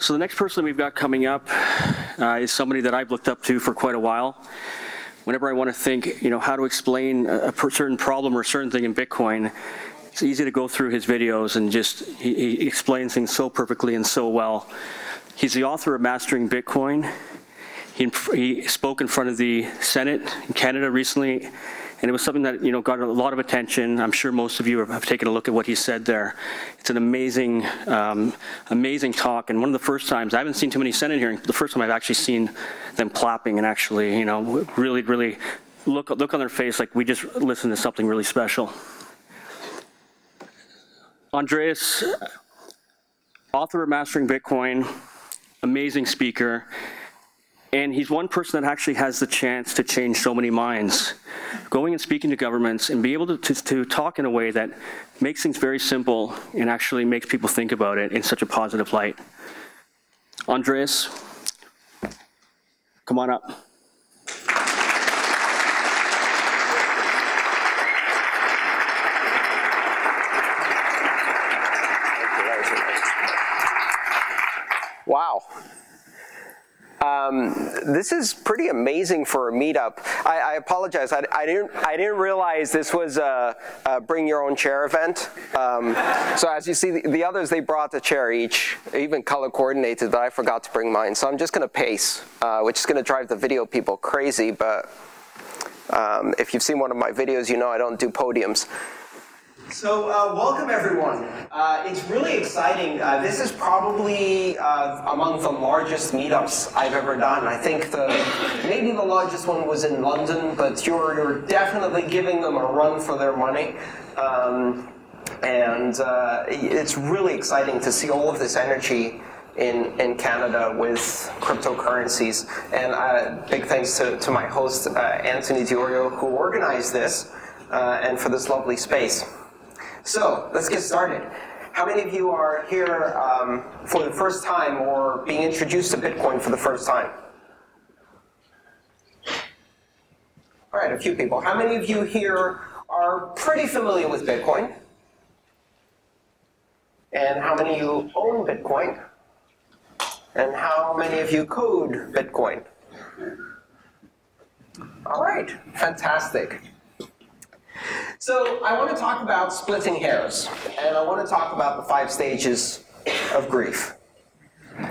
So the next person we've got coming up is somebody that I've looked up to for quite a while. Whenever I want to think, how to explain a certain problem or a certain thing in Bitcoin, it's easy to go through his videos and he explains things so perfectly and so well. He's the author of Mastering Bitcoin. He spoke in front of the Senate in Canada recently, and it was something that got a lot of attention. I'm sure most of you have taken a look at what he said there. It's an amazing, amazing talk, and one of the first times, I haven't seen too many Senate hearings, but the first time I've actually seen them clapping and actually, really, really look on their face like we just listened to something really special. Andreas, author of Mastering Bitcoin, amazing speaker. And he's one person that actually has the chance to change so many minds. Going and speaking to governments and be able to talk in a way that makes things very simple and actually makes people think about it in such a positive light. Andreas, come on up. Wow. This is pretty amazing for a meetup. I apologize. I didn't realize this was a bring your own chair event. So as you see, the others, they brought a chair each, even color coordinated, but I forgot to bring mine. So I'm just going to pace, which is going to drive the video people crazy. But if you've seen one of my videos, you know I don't do podiums. So welcome everyone. It's really exciting. This is probably among the largest meetups I've ever done. I think maybe the largest one was in London, but you're definitely giving them a run for their money. It's really exciting to see all of this energy in Canada with cryptocurrencies. And big thanks to my host, Anthony Diorio, who organized this, and for this lovely space. So let's get started. How many of you are here for the first time or being introduced to Bitcoin for the first time? All right, a few people. How many of you here are pretty familiar with Bitcoin? And how many of you own Bitcoin? And how many of you code Bitcoin? All right, fantastic. So I want to talk about splitting hairs, and I want to talk about the 5 stages of grief. And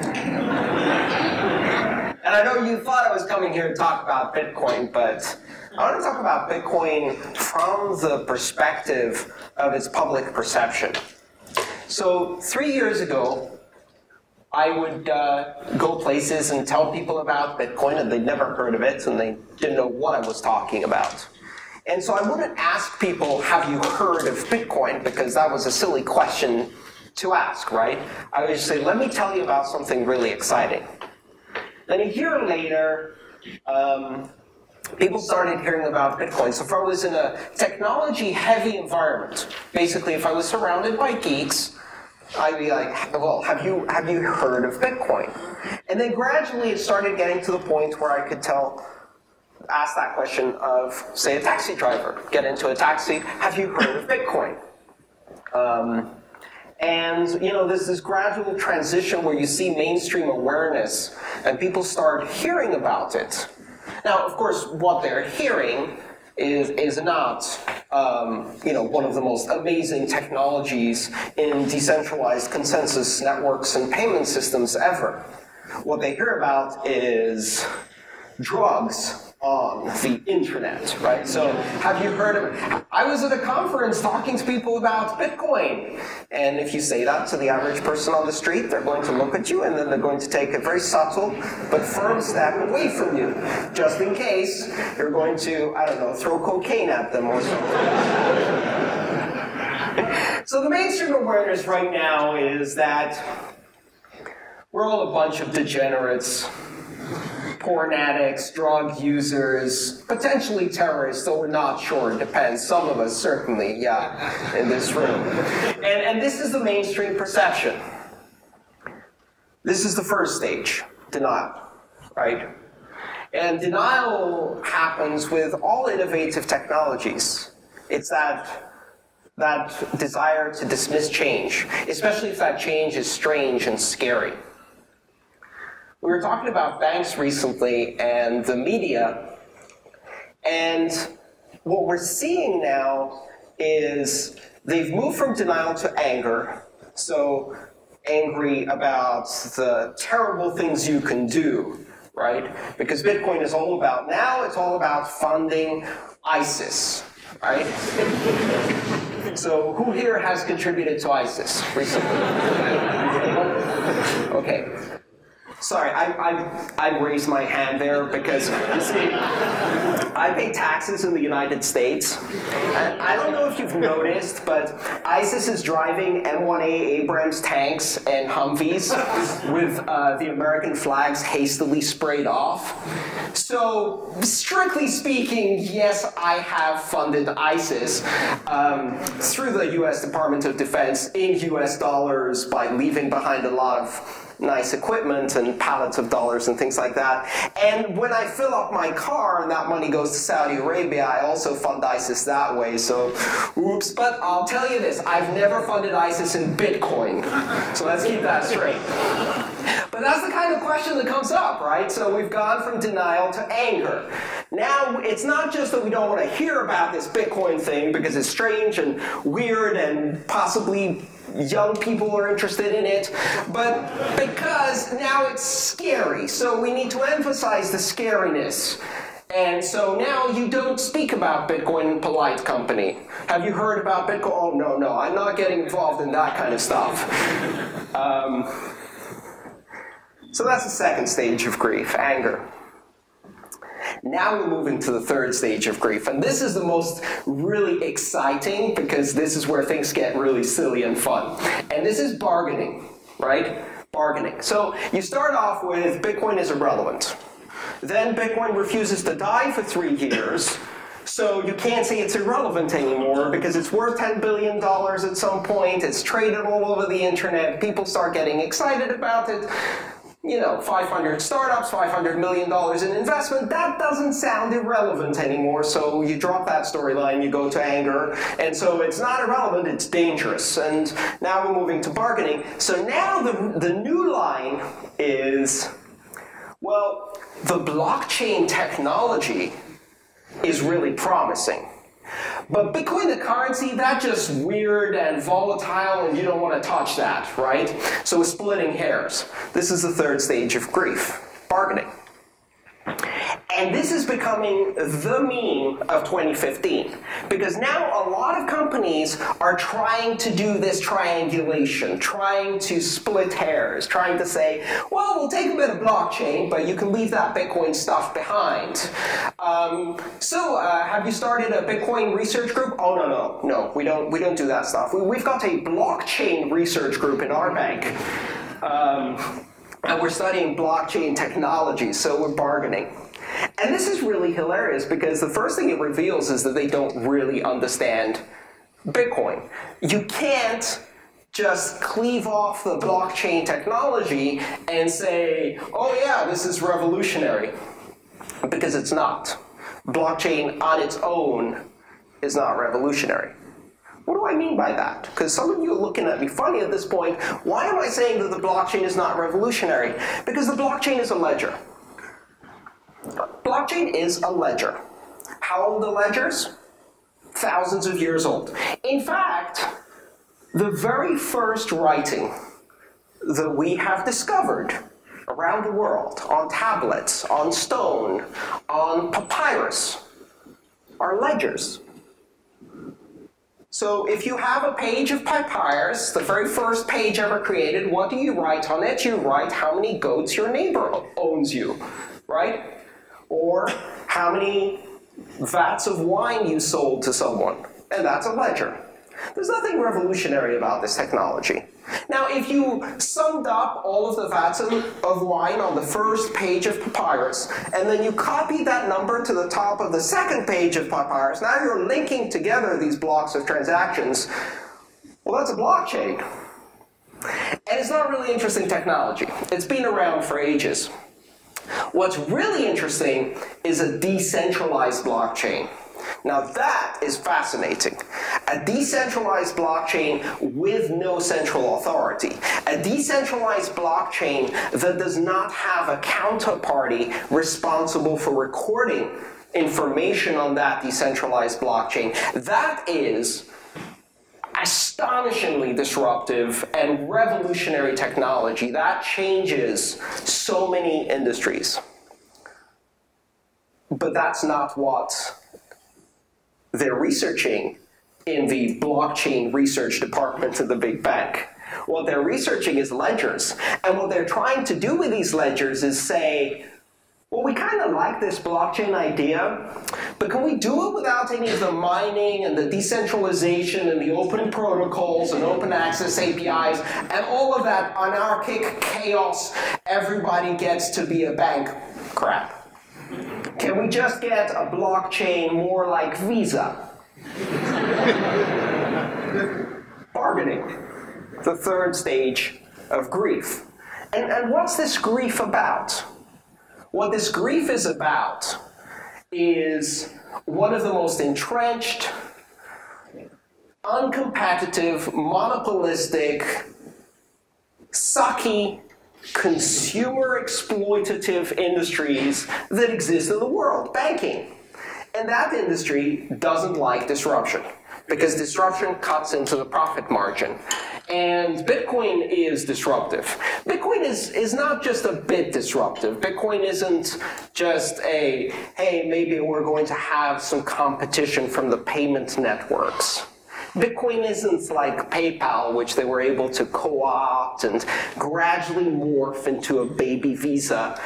I know you thought I was coming here to talk about Bitcoin, but I want to talk about Bitcoin from the perspective of its public perception. So 3 years ago, I would go places and tell people about Bitcoin, and they'd never heard of it, and they didn't know what I was talking about. And so I wouldn't ask people, have you heard of Bitcoin? Because that was a silly question to ask, right? I would just say, let me tell you about something really exciting. Then a year later, people started hearing about Bitcoin. So if I was in a technology-heavy environment, basically if I was surrounded by geeks, I'd be like, well, have you heard of Bitcoin? And then gradually it started getting to the point where I could ask that question of, say, a taxi driver. Get into a taxi, have you heard of Bitcoin? There's this gradual transition where you see mainstream awareness and people start hearing about it. Now, of course, what they're hearing is not one of the most amazing technologies in decentralized consensus networks and payment systems ever. What they hear about is drugs on the internet, right? So have you heard of it? I was at a conference talking to people about Bitcoin. And if you say that to the average person on the street, they're going to look at you and then they're going to take a very subtle but firm step away from you, just in case you're going to, I don't know, throw cocaine at them or something. So the mainstream awareness right now is that we're all a bunch of degenerates, porn addicts, drug users, potentially terrorists, though we're not sure, it depends. Some of us certainly, yeah, in this room. And this is the mainstream perception. This is the first stage, denial, right? And denial happens with all innovative technologies. It's that desire to dismiss change, especially if that change is strange and scary. We were talking about banks recently and the media, and what we're seeing now is they've moved from denial to anger. So angry about the terrible things you can do, right? Because Bitcoin is all about, now it's all about funding ISIS, right? So who here has contributed to ISIS recently? Okay. Sorry, I raised my hand there because, you see, I pay taxes in the United States. And I don't know if you've noticed, but ISIS is driving M1A Abrams tanks and Humvees with the American flags hastily sprayed off. So, strictly speaking, yes, I have funded ISIS through the US Department of Defense in US dollars by leaving behind a lot of nice equipment and pallets of dollars and things like that. And when I fill up my car and that money goes to Saudi Arabia, I also fund ISIS that way, so oops. But I'll tell you this, I've never funded ISIS in Bitcoin. So let's keep that straight. But that's the kind of question that comes up, right? So we've gone from denial to anger. Now, it's not just that we don't want to hear about this Bitcoin thing because it's strange and weird and possibly young people are interested in it, but because now it's scary. So we need to emphasize the scariness. And so now you don't speak about Bitcoin in polite company. Have you heard about Bitcoin? Oh, no, I'm not getting involved in that kind of stuff. So that's the second stage of grief, anger. Now we're moving to the third stage of grief, and this is the most really exciting because this is where things get really silly and fun. And this is bargaining, right? Bargaining. So you start off with Bitcoin is irrelevant. Then Bitcoin refuses to die for 3 years, so you can't say it's irrelevant anymore because it's worth $10 billion at some point, it's traded all over the internet, people start getting excited about it. You know, 500 startups, $500 million in investment, that doesn't sound irrelevant anymore, so you drop that storyline, you go to anger, and so it's not irrelevant, it's dangerous. And now we're moving to bargaining. So now the new line is, well, the blockchain technology is really promising. But Bitcoin, the currency, that's just weird and volatile and you don't want to touch that, right? So we're splitting hairs. This is the third stage of grief, bargaining. And this is becoming the meme of 2015, because now a lot of companies are trying to do this triangulation, trying to split hairs, trying to say, well, we'll take a bit of blockchain, but you can leave that Bitcoin stuff behind. Have you started a Bitcoin research group? Oh, no, we don't do that stuff. We've got a blockchain research group in our bank. And we're studying blockchain technology, so we're bargaining. And this is really hilarious because the first thing it reveals is that they don't really understand Bitcoin. You can't just cleave off the blockchain technology and say, oh yeah, this is revolutionary, because it's not. Blockchain on its own is not revolutionary. What do I mean by that? Because some of you are looking at me funny at this point. Why am I saying that the blockchain is not revolutionary? Because the blockchain is a ledger. Blockchain is a ledger. How old are ledgers? Thousands of years old. In fact, the very first writing that we have discovered around the world, on tablets, on stone, on papyrus, are ledgers. So if you have a page of papyrus, the very first page ever created, what do you write on it? You write how many goats your neighbor owns you, right? Or how many vats of wine you sold to someone, and that's a ledger. There's nothing revolutionary about this technology. Now, if you summed up all of the vats of wine on the first page of papyrus, and then you copied that number to the top of the second page of papyrus, now you're linking together these blocks of transactions. Well, that's a blockchain. And it's not really interesting technology. It's been around for ages. What's really interesting is a decentralized blockchain. Now that is fascinating. A decentralized blockchain with no central authority. A decentralized blockchain that does not have a counterparty responsible for recording information on that decentralized blockchain. That is astonishingly disruptive and revolutionary technology. That changes so many industries. But that's not what they're researching in the blockchain research department of the big bank. What they're researching is ledgers. And what they're trying to do with these ledgers is say, well, we kind of like this blockchain idea, but can we do it without any of the mining and the decentralization and the open protocols and open access APIs and all of that anarchic chaos, everybody gets to be a bank crap? Can we just get a blockchain more like Visa? Bargaining, the third stage of grief. And what's this grief about? What this grief is about is one of the most entrenched, uncompetitive, monopolistic, sucky, consumer exploitative industries that exist in the world, banking. And that industry doesn't like disruption, because disruption cuts into the profit margin. And Bitcoin is disruptive. Bitcoin is not just a bit disruptive. Bitcoin isn't just a, hey, maybe we're going to have some competition from the payment networks. Bitcoin isn't like PayPal, which they were able to co-opt and gradually morph into a baby Visa.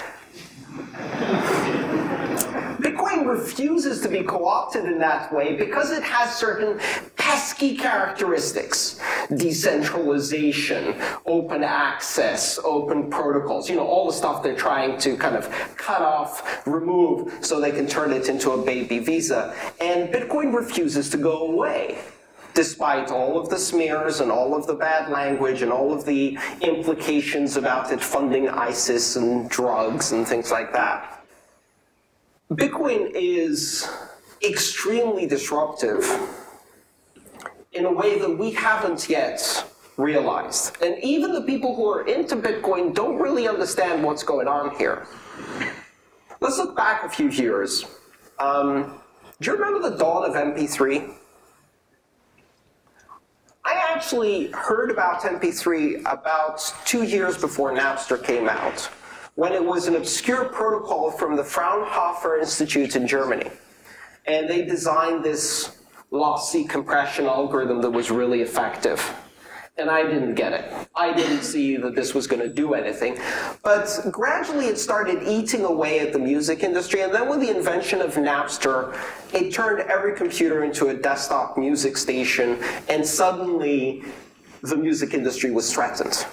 Bitcoin refuses to be co-opted in that way because it has certain pesky characteristics. Decentralization, open access, open protocols, all the stuff they're trying to kind of cut off, remove, so they can turn it into a baby Visa. And Bitcoin refuses to go away, despite all of the smears and all of the bad language and all of the implications about it funding ISIS and drugs and things like that. Bitcoin is extremely disruptive in a way that we haven't yet realized. And even the people who are into Bitcoin don't really understand what's going on here. Let's look back a few years. Do you remember the dawn of MP3? I actually heard about MP3 about 2 years before Napster came out, when it was an obscure protocol from the Fraunhofer Institute in Germany. And they designed this lossy compression algorithm that was really effective. And I didn't get it. I didn't see that this was going to do anything. But gradually it started eating away at the music industry. And then with the invention of Napster, it turned every computer into a desktop music station. And suddenly the music industry was threatened.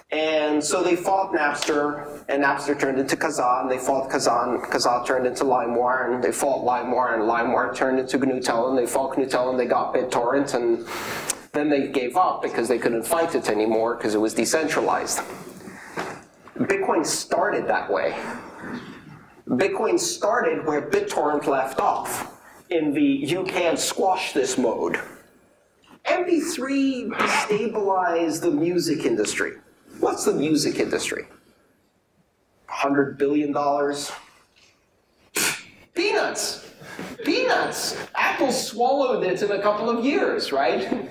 And so they fought Napster, and Napster turned into Kazaa, and they fought Kazaa, and Kazaa turned into LimeWire, and they fought LimeWire, and LimeWire turned into GNU-Tel, and they fought GNU-Tel, and they got BitTorrent, and then they gave up because they couldn't fight it anymore because it was decentralized. Bitcoin started that way. Bitcoin started where BitTorrent left off, in the you can't squash this mode. MP3 destabilized the music industry. What's the music industry? $100 billion? Peanuts! Peanuts! Apple swallowed it in a couple of years, right?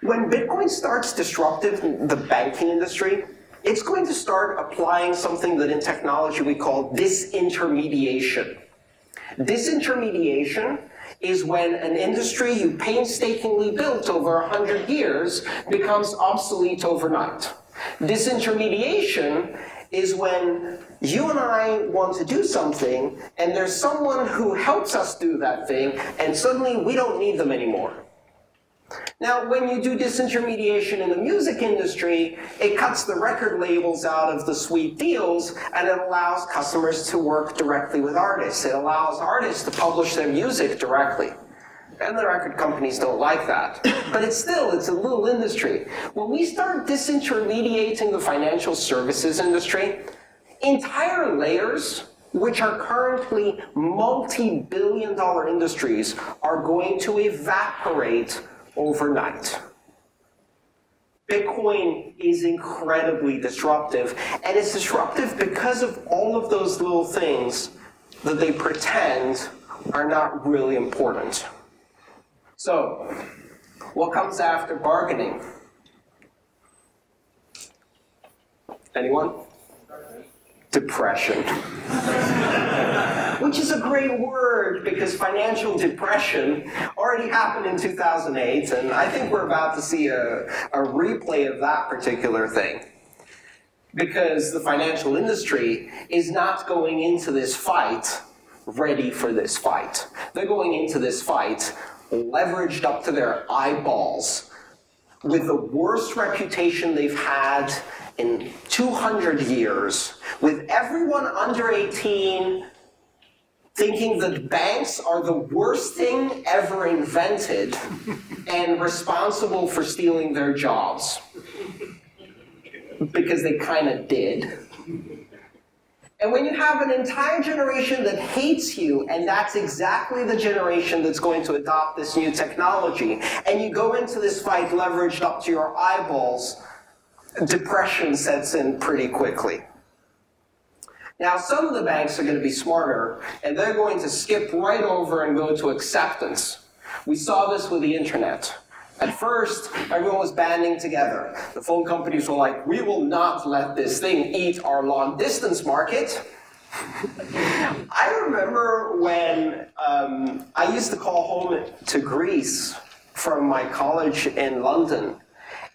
When Bitcoin starts disrupting the banking industry, it's going to start applying something that in technology we call disintermediation. Disintermediation is when an industry you painstakingly built over 100 years becomes obsolete overnight. Disintermediation is when you and I want to do something, and there's someone who helps us do that thing, and suddenly we don't need them anymore. Now, when you do disintermediation in the music industry, it cuts the record labels out of the sweet deals, and it allows customers to work directly with artists. It allows artists to publish their music directly. And the record companies don't like that. But it's a little industry. When we start disintermediating the financial services industry, entire layers which are currently multi-billion-dollar industries, are going to evaporate overnight. Bitcoin is incredibly disruptive, and it's disruptive because of all of those little things that they pretend are not really important. So, what comes after bargaining? Anyone? Depression. Which is a great word because financial depression already happened in 2008, and I think we're about to see a replay of that particular thing. Because the financial industry is not going into this fight ready for this fight. They're going into this fight leveraged up to their eyeballs with the worst reputation they've had in 200 years, with everyone under 18 thinking that banks are the worst thing ever invented and responsible for stealing their jobs. Because they kind of did. And when you have an entire generation that hates you, and that's exactly the generation that's going to adopt this new technology, and you go into this fight leveraged up to your eyeballs, depression sets in pretty quickly. Now, some of the banks are going to be smarter, and they're going to skip right over and go to acceptance. We saw this with the internet. At first, everyone was banding together. The phone companies were like, we will not let this thing eat our long-distance market. I remember when I used to call home to Greece from my college in London,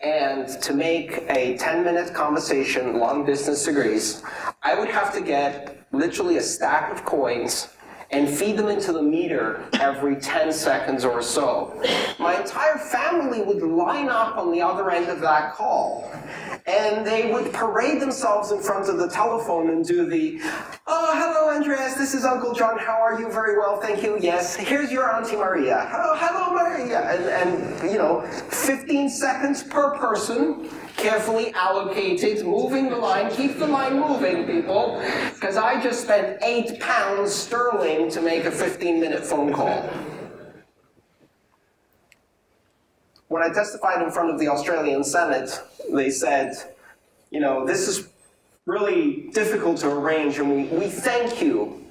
and to make a 10-minute conversation long distance to Greece, I would have to get literally a stack of coins and feed them into the meter every 10 seconds or so. My entire family would line up on the other end of that call, and they would parade themselves in front of the telephone and do the, oh, hello, Andreas, this is Uncle John, how are you? Very well, thank you, yes. Here's your Auntie Maria. Hello, Maria. And you know, 15 seconds per person, carefully allocated, moving the line. Keep the line moving, people, because I just spent £8 sterling to make a 15-minute phone call. When I testified in front of the Australian Senate, they said, you know, this is really difficult to arrange, and we thank you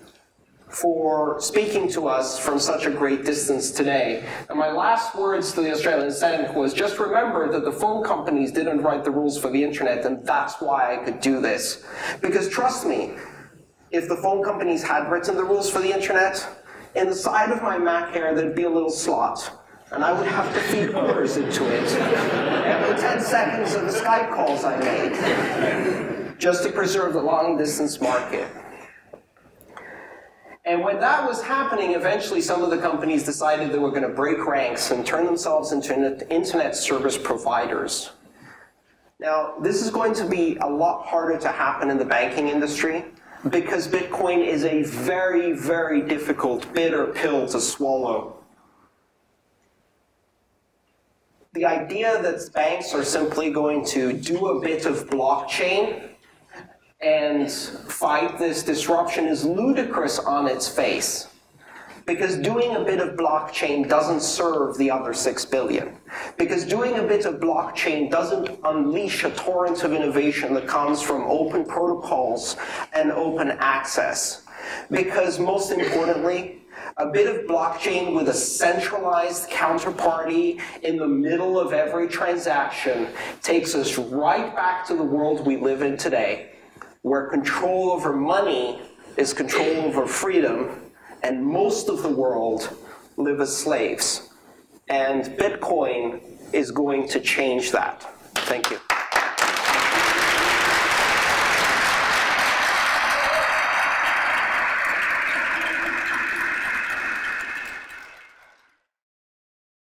for speaking to us from such a great distance today. And my last words to the Australian Senate was, just remember that the phone companies didn't write the rules for the internet, and that's why I could do this. Because trust me, if the phone companies had written the rules for the internet, in the side of my Mac here there'd be a little slot, and I would have to feed orders into it every 10 seconds of the Skype calls I made, just to preserve the long-distance market. And when that was happening, eventually some of the companies decided they were going to break ranks and turn themselves into internet service providers. Now, this is going to be a lot harder to happen in the banking industry because Bitcoin is a very, very difficult bitter pill to swallow. The idea that banks are simply going to do a bit of blockchain and fight this disruption is ludicrous on its face. Because doing a bit of blockchain doesn't serve the other 6 billion. Because doing a bit of blockchain doesn't unleash a torrent of innovation that comes from open protocols and open access. Because most importantly, a bit of blockchain with a centralized counterparty in the middle of every transaction takes us right back to the world we live in today, where control over money is control over freedom, and most of the world live as slaves. And Bitcoin is going to change that. Thank you.